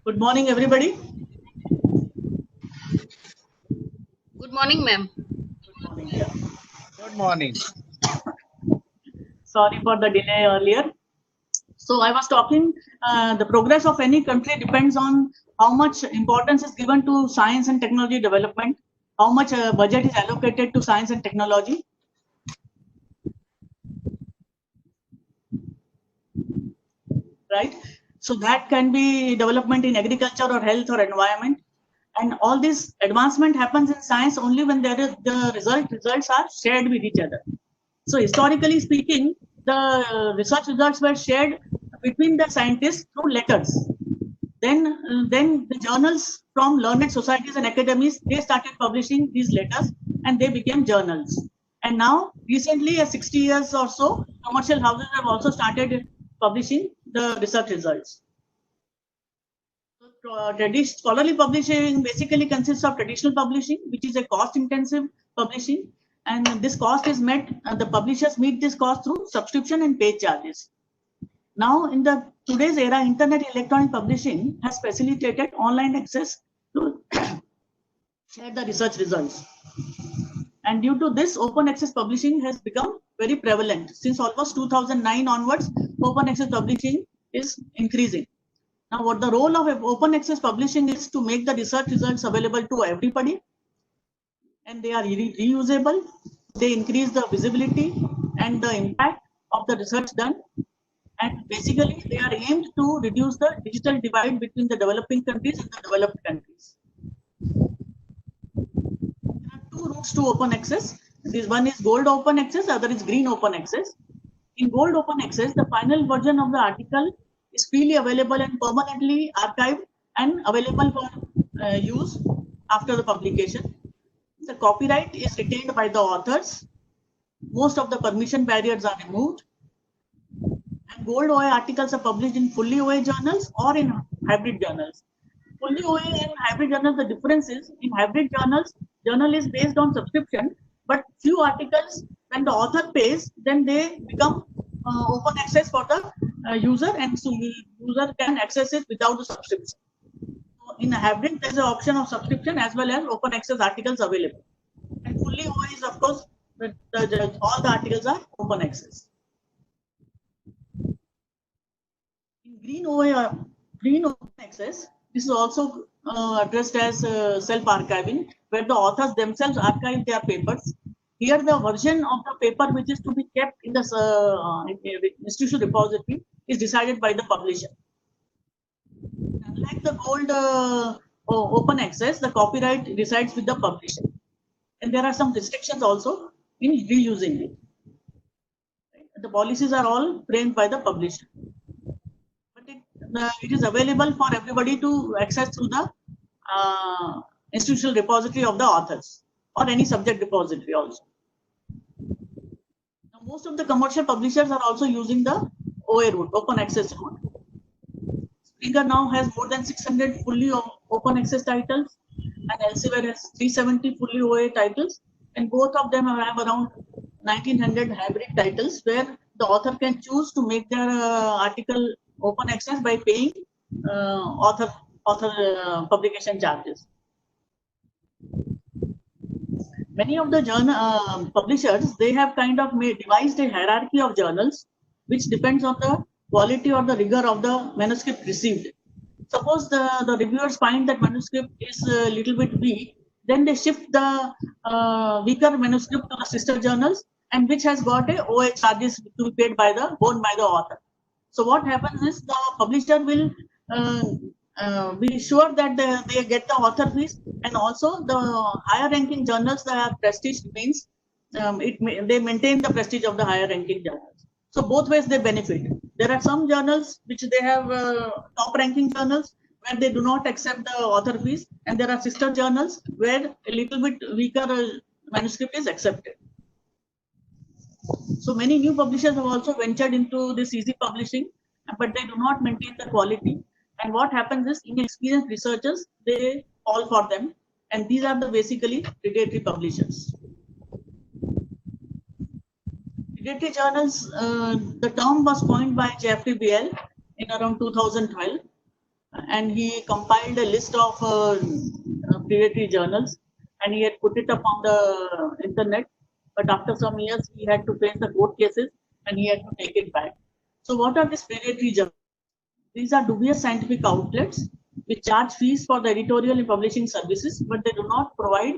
Good morning, everybody. Good morning, ma'am. Good morning. Yeah. Good morning. Sorry for the delay earlier. So I was talking, the progress of any country depends on how much importance is given to science and technology development, how much budget is allocated to science and technology. Right? So that can be development in agriculture or health or environment. And all this advancement happens in science only when there is the results are shared with each other. So historically speaking, the research results were shared between the scientists through letters. Then the journals from learned societies and academies, they started publishing these letters and they became journals. And now, recently, 60 years or so, commercial houses have also started publishing the research results. Scholarly publishing basically consists of traditional publishing, which is a cost-intensive publishing, and this cost is met. The publishers meet this cost through subscription and paid charges. Now, in the today's era, internet electronic publishing has facilitated online access to share the research results. And due to this, open access publishing has become very prevalent. Since almost 2009 onwards, open access publishing is increasing. Now, what the role of open access publishing is to make the research results available to everybody, and they are reusable. They increase the visibility and the impact of the research done. And basically, they are aimed to reduce the digital divide between the developing countries and the developed countries. There are two routes to open access. This one is gold open access, other is green open access. In gold open access, the final version of the article is freely available and permanently archived and available for use after the publication. The copyright is retained by the authors. Most of the permission barriers are removed. And gold OA articles are published in fully OA journals or in hybrid journals. Fully OA and hybrid journals, the difference is in hybrid journals, journal is based on subscription, but few articles, when the author pays, then they become open access for the user, and so user can access it without the subscription. So in a hybrid, there's an option of subscription as well as open access articles available. And fully OA is, of course, all the articles are open access. In green OA, green open access, this is also addressed as self-archiving, where the authors themselves archive their papers. Here, the version of the paper which is to be kept in the institutional repository is decided by the publisher. Unlike the gold open access, the copyright resides with the publisher. And there are some restrictions also in reusing it. The policies are all framed by the publisher. But it is available for everybody to access through the institutional repository of the authors or any subject repository also. Now, most of the commercial publishers are also using the OA route, open access route. Springer now has more than 600 fully open access titles, and Elsevier has 370 fully OA titles, and both of them have around 1900 hybrid titles where the author can choose to make their article open access by paying author publication charges. Many of the journal publishers, they have kind of devised a hierarchy of journals which depends on the quality or the rigor of the manuscript received. Suppose the reviewers find that manuscript is a little bit weak, then they shift the weaker manuscript to the sister journals, and which has got a OA charges to be paid by the borne by the author. So what happens is the publisher will be sure that they get the author fees, and also the higher ranking journals that have prestige remains. They maintain the prestige of the higher ranking journals. So both ways they benefit. There are some journals which they have top ranking journals where they do not accept the author fees, and there are sister journals where a little bit weaker manuscript is accepted. So many new publishers have also ventured into this easy publishing, but they do not maintain the quality. And what happens is inexperienced researchers, they fall for them, and these are the basically predatory publishers. Predatory journals, the term was coined by Jeffrey Beall in around 2012. and he compiled a list of predatory journals, and he had put it up on the internet. But after some years, he had to face the court cases, and he had to take it back. So, what are these predatory journals? These are dubious scientific outlets which charge fees for the editorial and publishing services, but they do not provide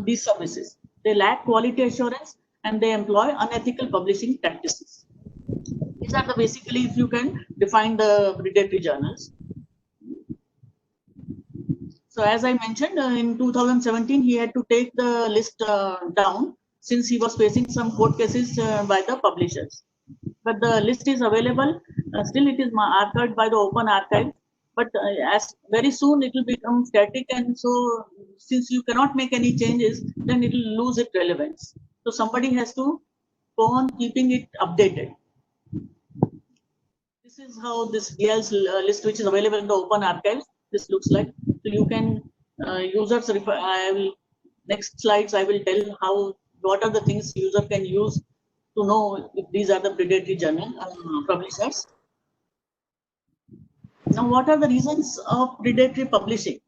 these services. They lack quality assurance and they employ unethical publishing practices. These are the basically, if you can define the predatory journals. So as I mentioned, in 2017, he had to take the list down since he was facing some court cases by the publishers. But the list is available. Still, it is archived by the Open Archive. But as very soon it will become static, and so since you cannot make any changes, then it will lose its relevance. So somebody has to go on keeping it updated. This is how this DL's list, which is available in the Open Archives, this looks like. So you can users. I will next slides. I will tell how what are the things user can use to know if these are the predatory journal publishers. Now, what are the reasons of predatory publishing?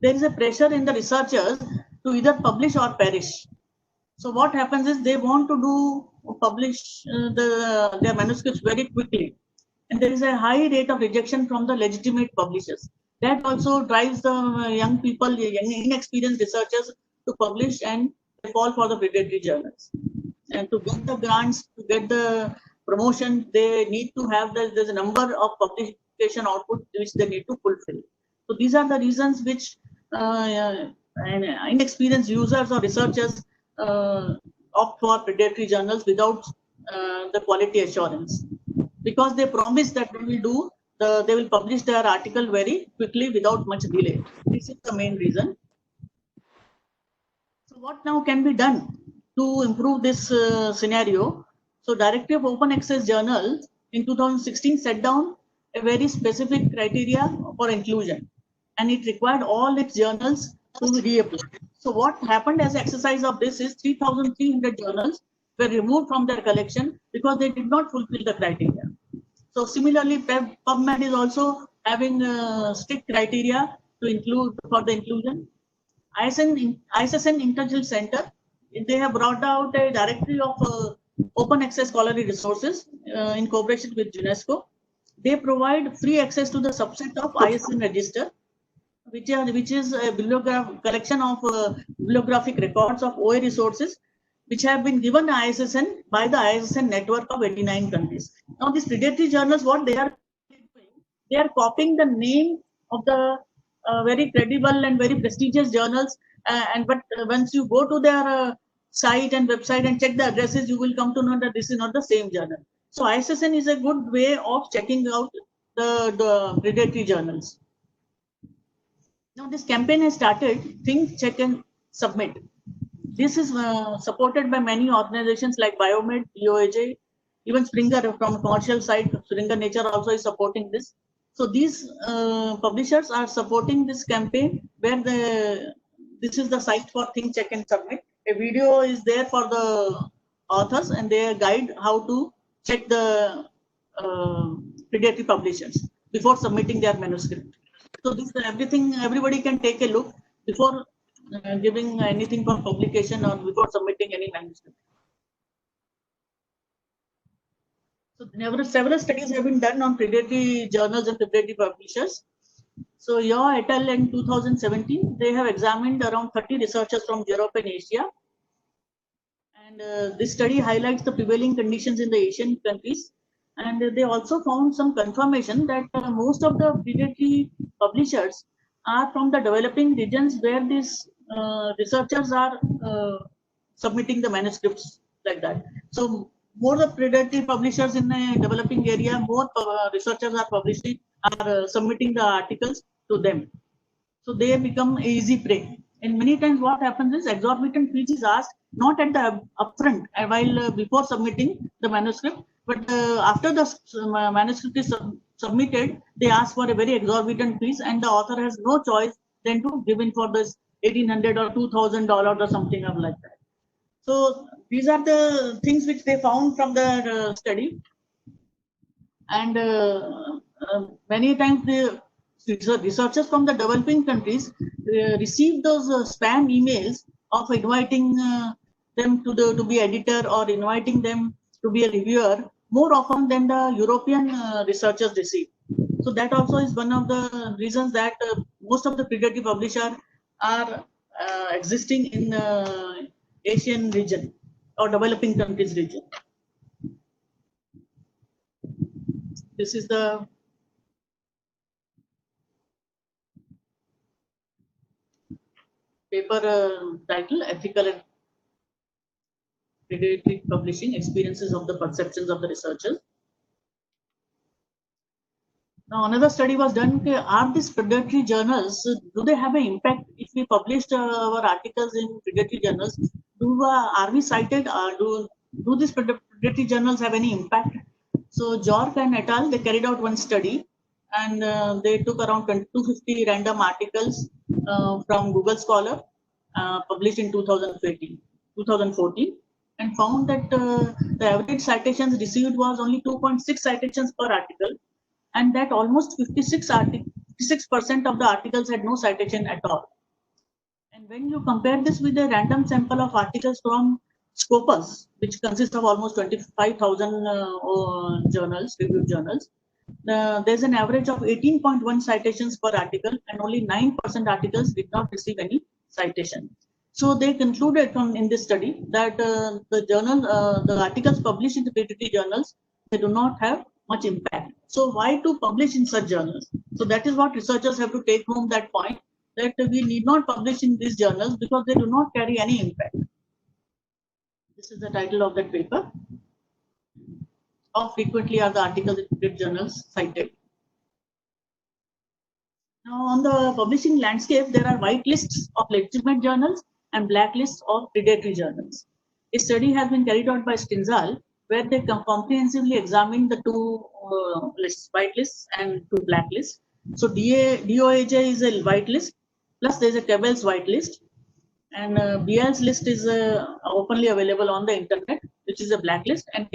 There is a pressure in the researchers to either publish or perish. So what happens is they want to publish their manuscripts very quickly, and there is a high rate of rejection from the legitimate publishers. That also drives the young people, young inexperienced researchers to publish, and they fall for the predatory journals. And to get the grants, to get the promotion, they need to have there's a number of publication output which they need to fulfill. So these are the reasons which inexperienced users or researchers opt for predatory journals without the quality assurance, because they promise that they will publish their article very quickly without much delay. This is the main reason. So what now can be done to improve this scenario? So Directive of Open Access Journal in 2016 set down a very specific criteria for inclusion, and it required all its journals to reapply. So what happened as exercise of this is 3,300 journals were removed from their collection because they did not fulfill the criteria. So similarly, PubMed is also having strict criteria to include for the inclusion. ISSN Intelligence Center, they have brought out a directory of open access scholarly resources in cooperation with UNESCO. They provide free access to the subset of ISSN register, which is a collection of bibliographic records of OA resources, which have been given ISSN by the ISSN network of 89 countries. Now, these predatory journals, what they are doing, they are copying the name of the very credible and very prestigious journals, but once you go to their site and website and check the addresses, you will come to know that this is not the same journal. So ISSN is a good way of checking out the predatory journals. Now this campaign has started, Think, Check and Submit. This is supported by many organizations like Biomed, EOAJ, even Springer from commercial side. Springer Nature also is supporting this. So these publishers are supporting this campaign where this is the site for Think, Check and Submit. A video is there for the authors and they guide how to check the predatory publishers before submitting their manuscript. So this everybody can take a look before giving anything for publication or before submitting any manuscript. So several studies have been done on predatory journals and predatory publishers. So Yaw et al. In 2017, they have examined around 30 researchers from Europe and Asia. And this study highlights the prevailing conditions in the Asian countries. And they also found some confirmation that most of the predatory publishers are from the developing regions where these researchers are submitting the manuscripts like that. So more the predatory publishers in the developing area, more researchers are submitting the articles to them. So they become easy prey. And many times what happens is exorbitant fees is asked not at the upfront while before submitting the manuscript, but after the manuscript is submitted, they ask for a very exorbitant fees, and the author has no choice than to give in for this $1,800 or $2,000 or something like that. So these are the things which they found from the study, and many times researchers from the developing countries receive those spam emails of inviting them to be editor or inviting them to be a reviewer more often than the European researchers receive. So that also is one of the reasons that most of the predatory publishers are existing in Asian region or developing countries region. This is the paper title, Ethical and Predatory Publishing, Experiences of the Perceptions of the Researchers. Now, another study was done. Are these predatory journals, do they have an impact if we published our articles in predatory journals? Are we cited? Do these predatory journals have any impact? So, Jork and et al. They carried out one study, and they took around 250 random articles from Google Scholar, published in 2014, and found that the average citations received was only 2.6 citations per article, and that almost 56% of the articles had no citation at all. And when you compare this with a random sample of articles from Scopus, which consists of almost 25,000 journals, reviewed journals, there's an average of 18.1 citations per article, and only 9% articles did not receive any citation. So they concluded in this study that the articles published in the predatory journals, they do not have much impact. So why to publish in such journals? So that is what researchers have to take home, that point, that we need not publish in these journals because they do not carry any impact. This is the title of that paper. How frequently are the articles in predatory journals cited? Now, on the publishing landscape, there are white lists of legitimate journals and blacklists of predatory journals. A study has been carried out by Stinzal, where they comprehensively examined the two lists, white lists and two black lists. So DOAJ is a white list, plus there's a Cabell's white list, and BL's list is openly available on the internet, which is a blacklist, and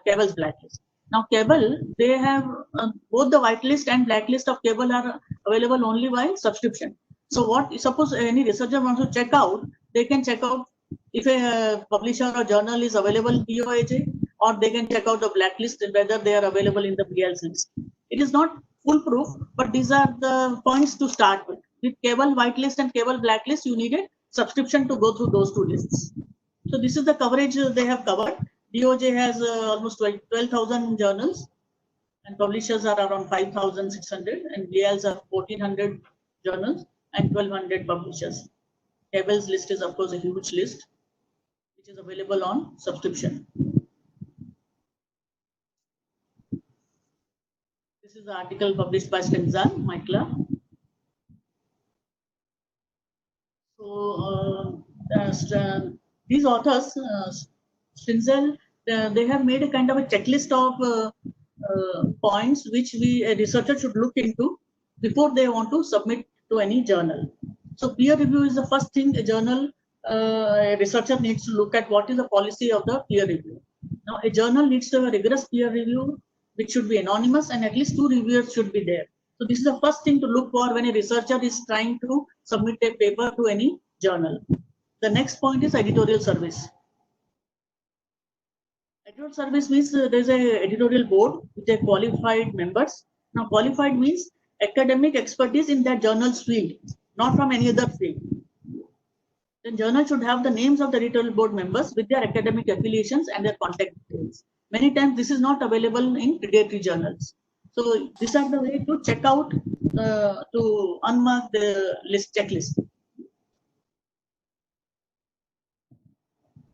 Cabell's blacklist. Now, Cabell, they have both the whitelist and blacklist of Cabell are available only by subscription. So, suppose any researcher wants to check out, they can check out if a publisher or journal is available in DOAJ, or they can check out the blacklist whether they are available in the BL's list. It is not foolproof, but these are the points to start with. With Cabell whitelist and Cabell blacklist, you need a subscription to go through those two lists. So this is the coverage they have covered. DOJ has almost 12,000 journals, and publishers are around 5,600, and BL's are 1,400 journals and 1,200 publishers. Cabell's list is, of course, a huge list, which is available on subscription. This is the article published by Stinzal, Michaela. So these authors, Stinzal, they have made a kind of a checklist of points which a researcher should look into before they want to submit to any journal. So peer review is the first thing a researcher needs to look at. What is the policy of the peer review? Now, a journal needs to have a rigorous peer review, which should be anonymous, and at least 2 reviewers should be there. So this is the first thing to look for when a researcher is trying to submit a paper to any journal. The next point is editorial service. Editorial service means there's a editorial board with a qualified members. Now, qualified means academic expertise in that journal's field, not from any other field. The journal should have the names of the editorial board members with their academic affiliations and their contact details. Many times this is not available in predatory journals. So these are the way to check out, to unmark the list checklist.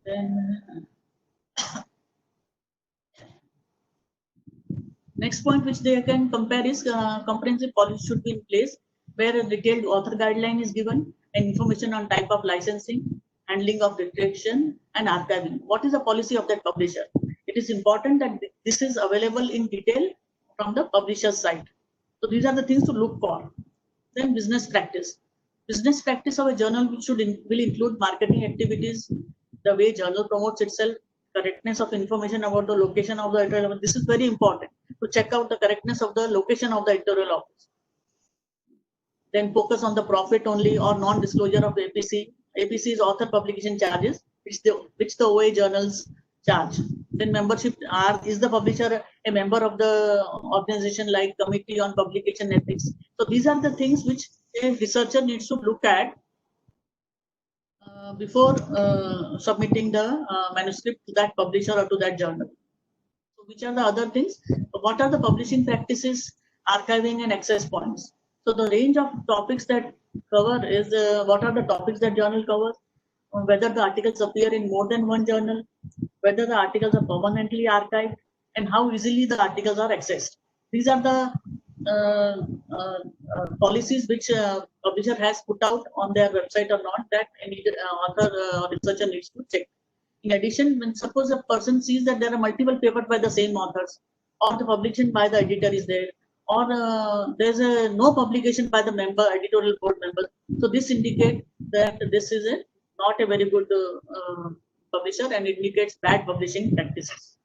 Then next point which they can compare is comprehensive policy should be in place, where a detailed author guideline is given and information on type of licensing, handling of detection, and archiving. What is the policy of that publisher? It is important that this is available in detail from the publisher's side. So these are the things to look for. Then business practice. Business practice of a journal which will include marketing activities, the way journal promotes itself, correctness of information about the location of the editorial office. This is very important to check out the correctness of the location of the editorial office. then focus on the profit only or non-disclosure of APC. APC is author publication charges, which the OA journals charge. Then membership is the publisher a member of the organization like Committee on Publication Ethics. So these are the things which a researcher needs to look at before submitting the manuscript to that publisher or to that journal. So which are the other things? What are the publishing practices, archiving and access points? So the range of topics that cover is what are the topics that journal covers, whether the articles appear in more than one journal, whether the articles are permanently archived, and how easily the articles are accessed. These are the policies which publisher has put out on their website or not, that any author or researcher needs to check. In addition, when suppose a person sees that there are multiple papers by the same authors, or the publication by the editor is there, or there's no publication by the editorial board member, so this indicates that this is not a very good publisher and indicates bad publishing practices.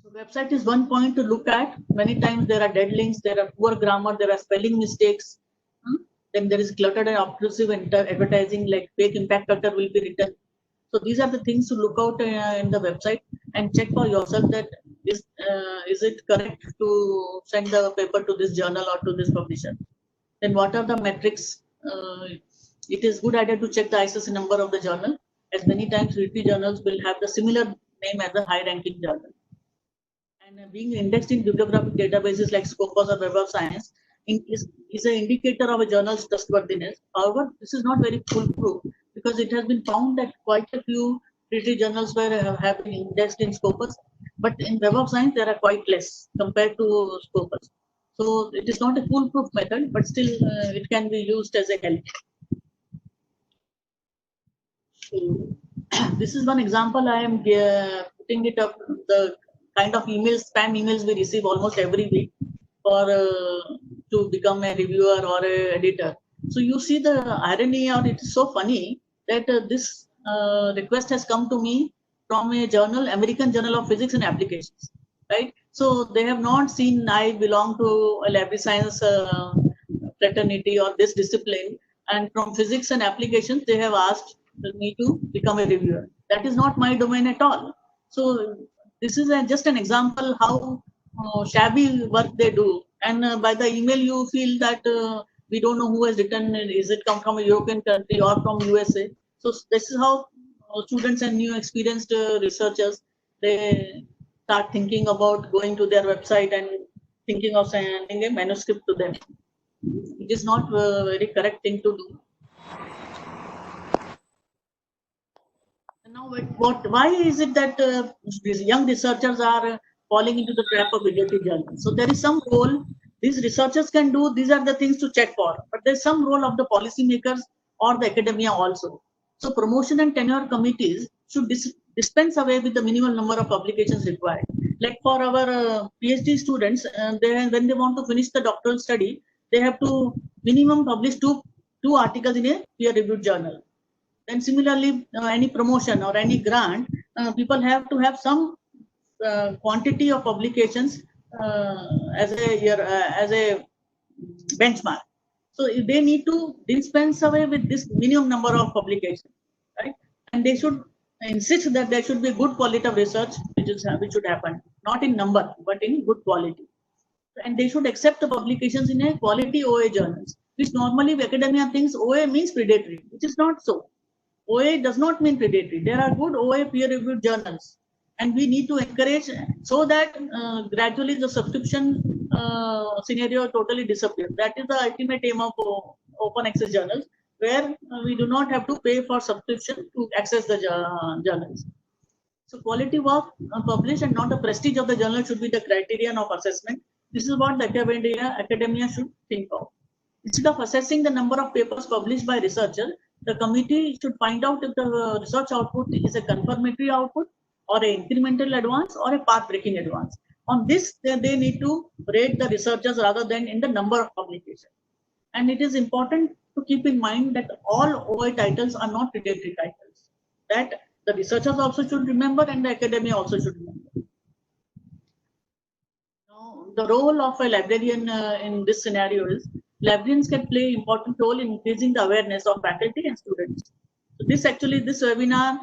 So website is one point to look at. Many times there are dead links, there are poor grammar, there are spelling mistakes. Then there is cluttered and obtrusive advertising, like fake impact factor will be written. So these are the things to look out in the website and check for yourself that is it correct to send the paper to this journal or to this publisher. Then what are the metrics? It is good idea to check the ISSN number of the journal, as many times weekly journals will have the similar name as a high-ranking journal. And being indexed in bibliographic databases like Scopus or Web of Science is an indicator of a journal's trustworthiness. However, this is not very foolproof, because it has been found that quite a few treaty journals have been indexed in Scopus, but in Web of Science there are quite less compared to Scopus. So it is not a foolproof method, but still it can be used as a help. So, this is one example I am putting it up, the kind of emails, spam emails we receive almost every week for to become a reviewer or a editor. So you see the irony, or it is so funny that this request has come to me from a journal, American Journal of Physics and Applications, right? So they have not seen I belong to a library science fraternity or this discipline, and from physics and applications they have asked me to become a reviewer. That is not my domain at all. So this is just an example how shabby work they do, and by the email you feel that we don't know who has written it. Is it come from a European country or from USA? So this is how students and new experienced researchers, they start thinking about going to their website and thinking of sending a manuscript to them. It is not a very correct thing to do. Now, why is it that these young researchers are falling into the trap of idiotic journals? So there is some role these researchers can do. These are the things to check for. But there's some role of the policymakers or the academia also. So promotion and tenure committees should dispense away with the minimal number of publications required. Like for our PhD students, when they want to finish the doctoral study, they have to minimum publish two articles in a peer-reviewed journal. And similarly, any promotion or any grant, people have to have some quantity of publications as a benchmark. So they need to dispense away with this minimum number of publications, right? And they should insist that there should be good quality of research which should happen, not in number but in good quality. And they should accept the publications in a quality OA journals, which normally academia thinks OA means predatory, which is not so. OA does not mean predatory. There are good OA peer-reviewed journals, and we need to encourage so that gradually the subscription scenario totally disappears. That is the ultimate aim of open access journals, where we do not have to pay for subscription to access the journals. So quality work published and not the prestige of the journal should be the criterion of assessment. This is what the academia should think of. Instead of assessing the number of papers published by researchers, the committee should find out if the research output is a confirmatory output or an incremental advance or a path-breaking advance. On this, they need to rate the researchers rather than in the number of publications. And it is important to keep in mind that all OA titles are not predatory titles. That the researchers also should remember and the academia also should remember. the role of a librarian in this scenario is librarians can play important role in increasing the awareness of faculty and students. So this webinar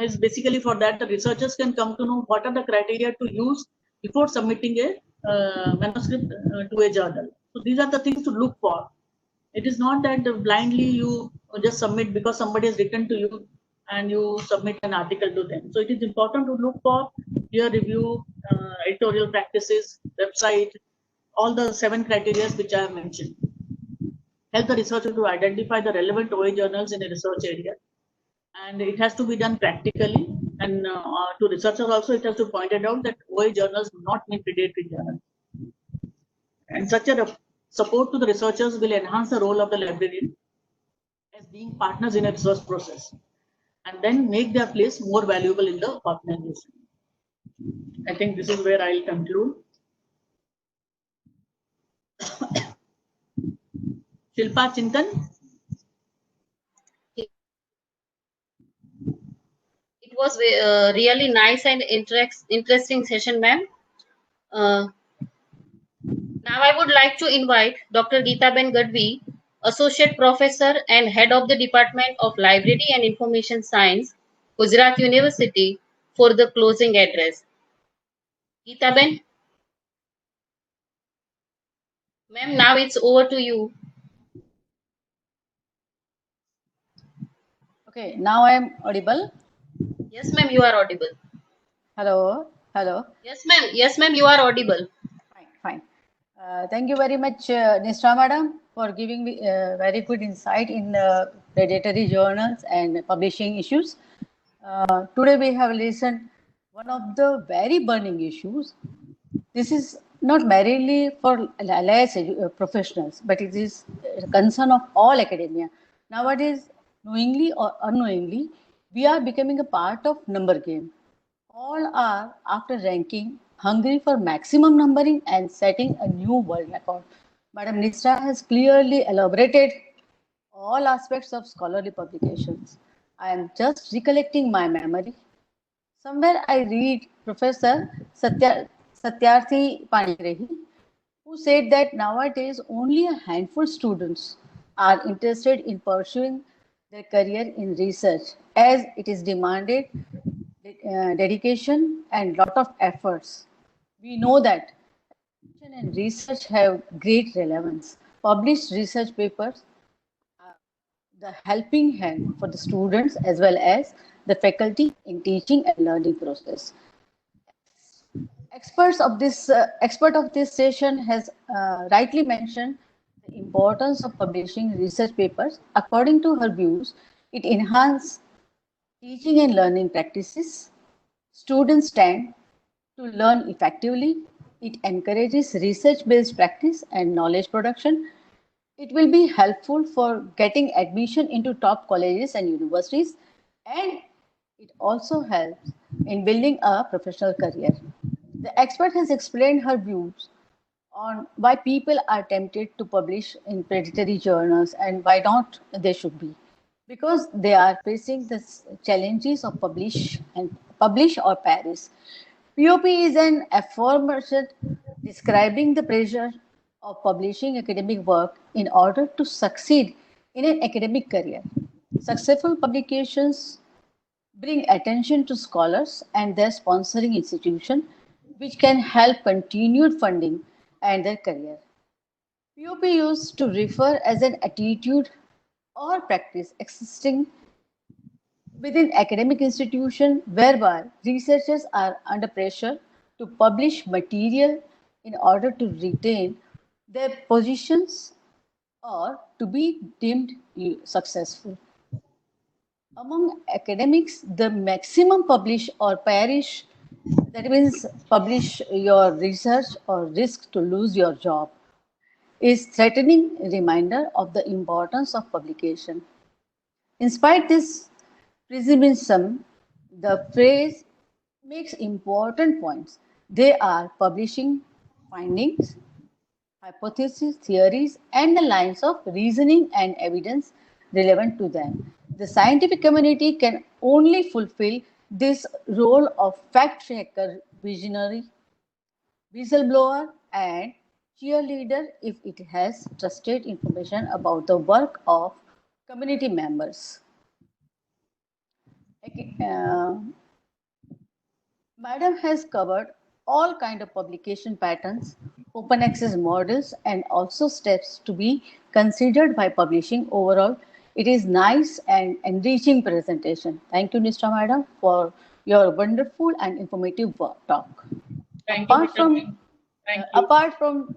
is basically for that the researchers can come to know what are the criteria to use before submitting a manuscript to a journal. So these are the things to look for. It is not that blindly you just submit because somebody has written to you and you submit an article to them. So it is important to look for peer review, editorial practices, website, all the 7 criteria which I have mentioned. Help the researcher to identify the relevant OA journals in a research area. And it has to be done practically. And to researchers also, it has to be pointed out that OA journals do not mean predatory journals. And such a support to the researchers will enhance the role of the librarian as being partners in a research process and then make their place more valuable in the organization. I think this is where I'll conclude. Shilpa Chintan. It was really nice and interesting session, ma'am. Now I would like to invite Dr. Geetaben Gadvi, Associate Professor and Head of the Department of Library and Information Science, Gujarat University, for the closing address. Geetaben? Ma'am, now it's over to you. Okay, now I am audible. Yes, ma'am, you are audible. Hello, hello. Yes, ma'am. Yes, ma'am, you are audible. Fine. Thank you very much, Nisra Madam, for giving me very good insight in predatory journals and publishing issues. Today we have listened one of the very burning issues. This is not merely for LIS professionals, but it is a concern of all academia. Nowadays, knowingly or unknowingly, we are becoming a part of number game. All are, after ranking, hungry for maximum numbering and setting a new world record. Madam Nisra has clearly elaborated all aspects of scholarly publications. I am just recollecting my memory. Somewhere I read Professor Satyarthi Panigrahi, who said that nowadays only a handful of students are interested in pursuing their career in research, as it is demanded dedication and lot of efforts. We know that education and research have great relevance. Published research papers are the helping hand for the students as well as the faculty in teaching and learning process. Expert of this session has rightly mentioned the importance of publishing research papers. According to her views, it enhances teaching and learning practices. Students tend to learn effectively. It encourages research-based practice and knowledge production. It will be helpful for getting admission into top colleges and universities, and it also helps in building a professional career. The expert has explained her views on why people are tempted to publish in predatory journals and why not they should be. Because they are facing the challenges of publish or perish. POP is an affirmation describing the pressure of publishing academic work in order to succeed in an academic career. Successful publications bring attention to scholars and their sponsoring institution, which can help continued funding and their career. POP used to refer as an attitude or practice existing within academic institution whereby researchers are under pressure to publish material in order to retain their positions or to be deemed successful. Among academics, the maximum publish or perish, that means publish your research or risk to lose your job, is threatening reminder of the importance of publication. In spite this pessimism, the phrase makes important points. They are publishing findings, hypotheses, theories, and the lines of reasoning and evidence relevant to them. The scientific community can only fulfill this role of fact checker, visionary, whistleblower, and cheerleader if it has trusted information about the work of community members. Okay, Madam has covered all kind of publication patterns, open access models, and also steps to be considered by publishing. Overall, it is nice and enriching presentation. Thank you, Mr. Madam, for your wonderful and informative talk. Thank you, Apart Mr. from Thank you. apart from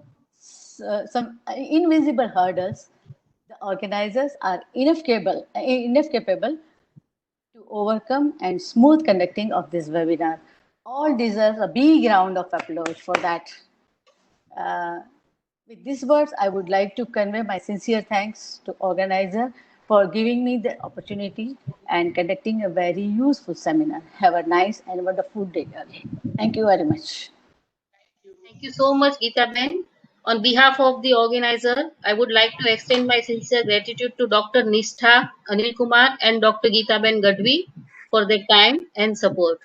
some invisible hurdles, the organizers are enough capable to overcome and smooth conducting of this webinar. All deserve a big round of applause for that. With these words, I would like to convey my sincere thanks to organizer for giving me the opportunity and conducting a very useful seminar. Have a nice and wonderful day. Thank you very much. Thank you so much, Geeta Ben. On behalf of the organizer, I would like to extend my sincere gratitude to Dr. Nishtha Anil Kumar and Dr. Geeta Ben Gadvi for their time and support.